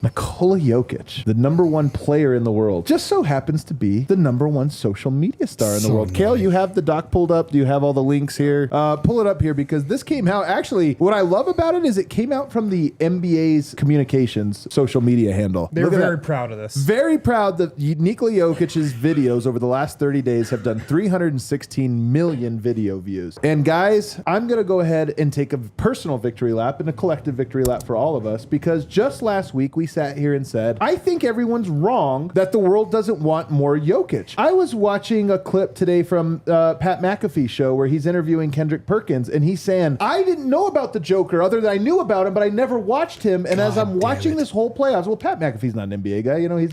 Nikola Jokic, the #1 player in the world, just so happens to be the #1 social media star in the world. Nice. Kale, you have the doc pulled up. Do you have all the links here? Pull it up here because this came out. Actually, what I love about it is it came out from the NBA's communications social media handle. They're very proud of this. Very proud that Nikola Jokic's videos over the last 30 days have done 316 million video views. And guys, I'm going to go ahead and take a personal victory lap and a collective victory lap for all of us because just last week we sat here and said, I think everyone's wrong that the world doesn't want more Jokic. I was watching a clip today from Pat McAfee's show where he's interviewing Kendrick Perkins and he's saying, I didn't know about the Joker other than I knew about him, but I never watched him. And as I'm watching this whole playoffs, well, Pat McAfee's not an NBA guy. You know,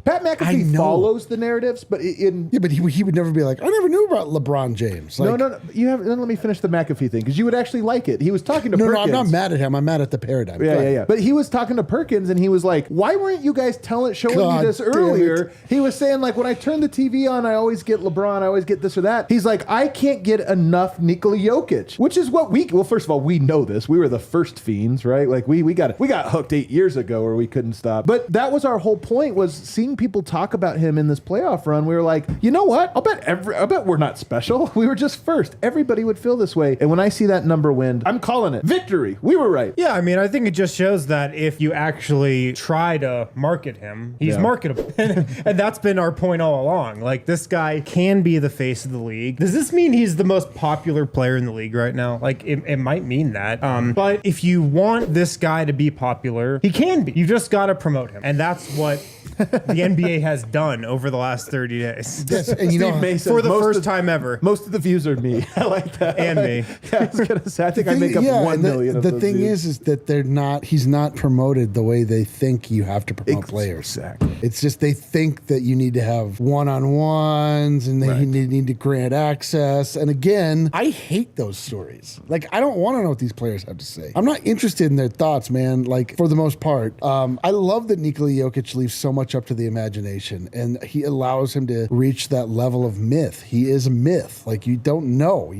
Pat McAfee follows the narratives, but but he would never be like, I never knew about LeBron James. Like, no. Then let me finish the McAfee thing because you would actually like it. He was talking to Perkins. No, I'm not mad at him. I'm mad at the paradigm. Yeah. But he was talking to Perkins and he was like, why weren't you guys showing me this earlier? He was saying, like, when I turn the TV on, I always get LeBron, I always get this or that. He's like, I can't get enough Nikola Jokic, which is what well, first of all, we know this. We were the first fiends, right? Like we got hooked 8 years ago where we couldn't stop. But that was our whole point, was seeing people talk about him in this playoff run. We were like, you know what? I'll bet we're not special. We were just first. Everybody would feel this way. And when I see that number win, I'm calling it victory. We were right. Yeah, I mean, I think it just shows that if you actually try to market him, he's marketable. And that's been our point all along. Like, this guy can be the face of the league. Does this mean he's the most popular player in the league right now? Like, it might mean that. But if you want this guy to be popular, he can be. You just got to promote him. And that's what the NBA has done over the last 30 days. Yes, and you know, for the first time ever. Most of the views are me. I like that. And me. Yeah, I was gonna say, I think I make up 1 million of those The thing views. is that he's not promoted the way they think you have to promote players. Exactly. It's just they think that you need to have one-on-ones and they need to grant access. And again, I hate those stories. Like, I don't want to know what these players have to say. I'm not interested in their thoughts, man, like, for the most part. I love that Nikola Jokic leaves so much up to the imagination, and he allows him to reach that level of myth. He is a myth. Like, you don't know.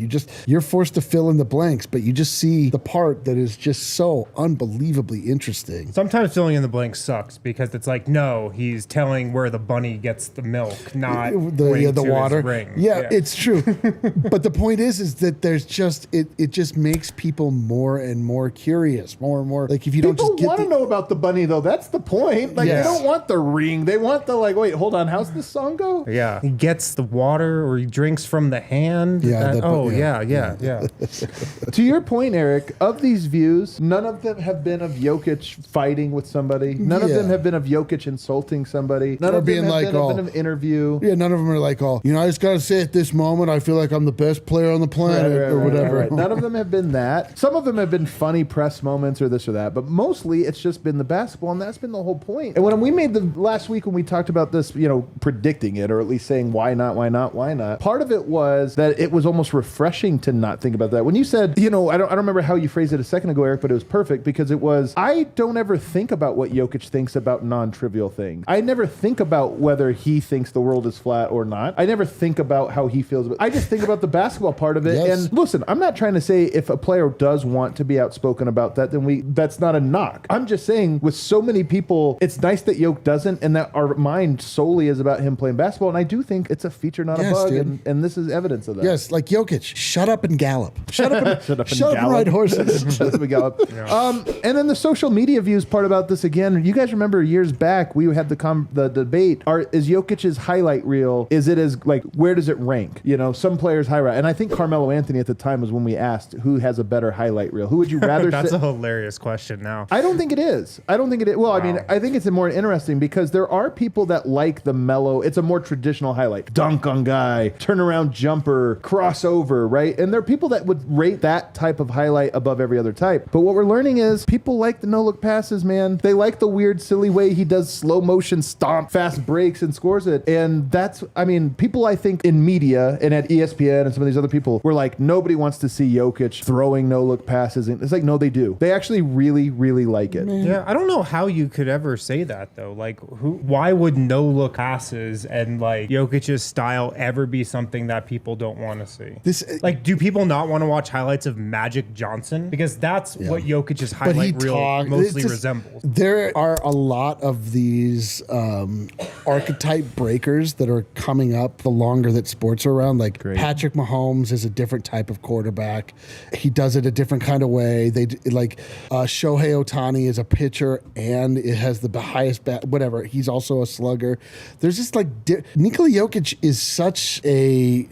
You're forced to fill in the blanks, but you just see the part that is just so unbelievably interesting. Sometimes filling in the blanks sucks because it's like, no, he's telling where the bunny gets the milk, not the water. His ring. Yeah, it's true. But the point is that there's just it just makes people more and more curious, more and more. Like, if you don't just want to know about the bunny, though, that's the point. Like, they don't want the ring. They want the, like, wait, hold on, how's this song go? Yeah. He gets the water or he drinks from the hand. Yeah. Yeah. To your point, Eric, of these views, none of them have been of Jokic fighting with somebody. None of them have been of Jokic insulting somebody. None of them have been of an interview. Yeah, none of them are like, I just got to say at this moment, I feel like I'm the best player on the planet or whatever. Right. None of them have been that. Some of them have been funny press moments or this or that, but mostly it's just been the basketball, and that's been the whole point. And when we made the last week when we talked about this, predicting it, or at least saying why not, part of it was that it was almost refreshing to not think about that. When you said, I don't remember how you phrased it a second ago, Eric, but it was perfect because it was, I don't ever think about what Jokic thinks about non-trivial things. I never think about whether he thinks the world is flat or not. I never think about how he feels about it. I just think about the basketball part of it. Yes. And listen, I'm not trying to say if a player does want to be outspoken about that, then that's not a knock. I'm just saying with so many people, it's nice that Jokic doesn't, and that our mind solely is about him playing basketball. And I do think it's a feature, not a bug. And this is evidence of that. Yes, like Jokic, shut up and gallop. Shut up and ride horses. Shut up and gallop. Yeah. And then the social media views part about this again. You guys remember years back we had the debate: is Jokic's highlight reel? Is it as like where does it rank? Some players highlight, and I think Carmelo Anthony at the time was when we asked who has a better highlight reel. Who would you rather? That's a hilarious question. Now I don't think it is. Well, wow. I mean, I think it's more interesting because there are people that like the mellow. It's a more traditional highlight: dunk on guy, turnaround jumper, crossover, right? And there are people that would rate that type of highlight above every other type. But what we're learning is people like the no-look passes, man. They like the weird, silly way he does slow motion stomp, fast breaks, and scores it. And people I think in media and at ESPN and some of these other people were like, nobody wants to see Jokic throwing no-look passes. And it's like, no, they do. They actually really, really like it. Man. Yeah, I don't know how you could ever say that, though. Like, why would no-look passes and, like, Jokic's style ever be something that people don't want to see? Do people not want to watch highlights of Magic Johnson? Because that's what Jokic's highlight reel mostly resembles. There are a lot of these archetype breakers that are coming up the longer that sports are around. Like Patrick Mahomes is a different type of quarterback. He does it a different kind of way. Shohei Ohtani is a pitcher and it has the highest whatever. He's also a slugger. There's just Nikola Jokic is such a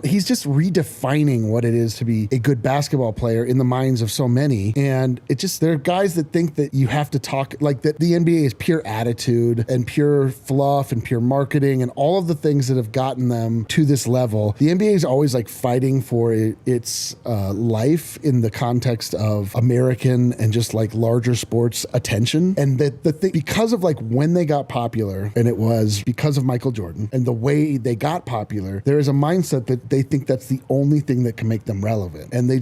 he's just redefining what it is to be a good basketball player in the minds of so many. And there are guys that think that you have to talk like that. The NBA is pure attitude and pure fluff and pure marketing and all of the things that have gotten them to this level. The NBA is always fighting for its life in the context of American and just larger sports attention. And the thing, because of when they got popular, and it was because of Michael Jordan and the way they got popular, there is a mindset that they think that's the only thing that can make them relevant. And they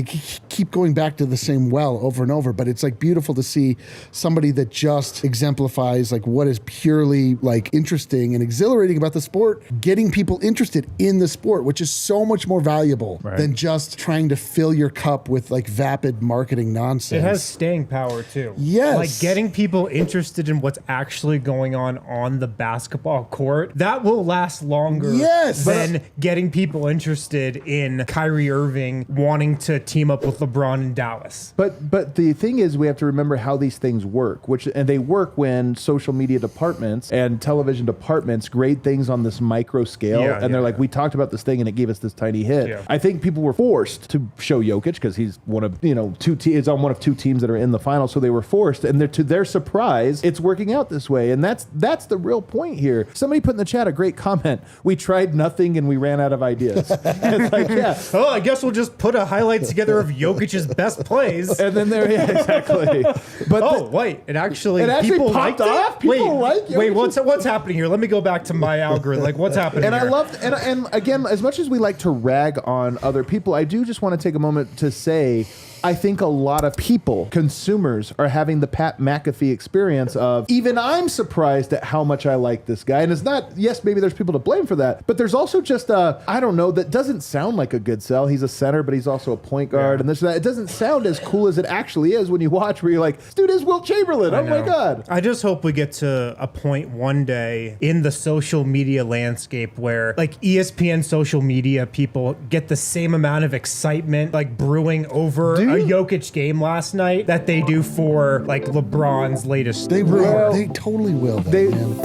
keep going back to the same well over and over. But it's beautiful to see somebody that just exemplifies what is purely interesting and exhilarating about the sport, getting people interested in the sport, which is so much more valuable than just trying to fill your cup with vapid marketing nonsense. It has staying power too. Yes. Getting people interested in what's actually going on the basketball court, that will last longer than getting people interested in Kyrie Irving wanting to team up with LeBron in Dallas. But the thing is, we have to remember how these things work, and they work when social media departments and television departments grade things on this micro scale, and they're we talked about this thing and it gave us this tiny hit. Yeah. I think people were forced to show Jokic because he's one of is on one of two teams that are in the final, so they were forced, and to their surprise, it's working out this way, and that's the real point here. Somebody put in the chat a great comment: "We tried nothing and we ran out of ideas." It's oh, I guess we'll just put a highlight together of Jokic's best plays, and then exactly. But wait, it actually people popped off. People wait, what's happening here? Let me go back to my algorithm. What's happening? And here? I love, and again, as much as we like to rag on other people, I do just want to take a moment to say, I think a lot of people, consumers, are having the Pat McAfee experience of, even I'm surprised at how much I like this guy. And it's not, yes, maybe there's people to blame for that, but there's also just I don't know, that doesn't sound like a good sell. He's a center, but he's also a point guard and this and that. It doesn't sound as cool as it actually is when you watch, where you're like, this dude is Wilt Chamberlain. Oh my God. I just hope we get to a point one day in the social media landscape where ESPN social media people get the same amount of excitement brewing over a Jokic game last night that they do for LeBron's latest. They will. They totally will. Man.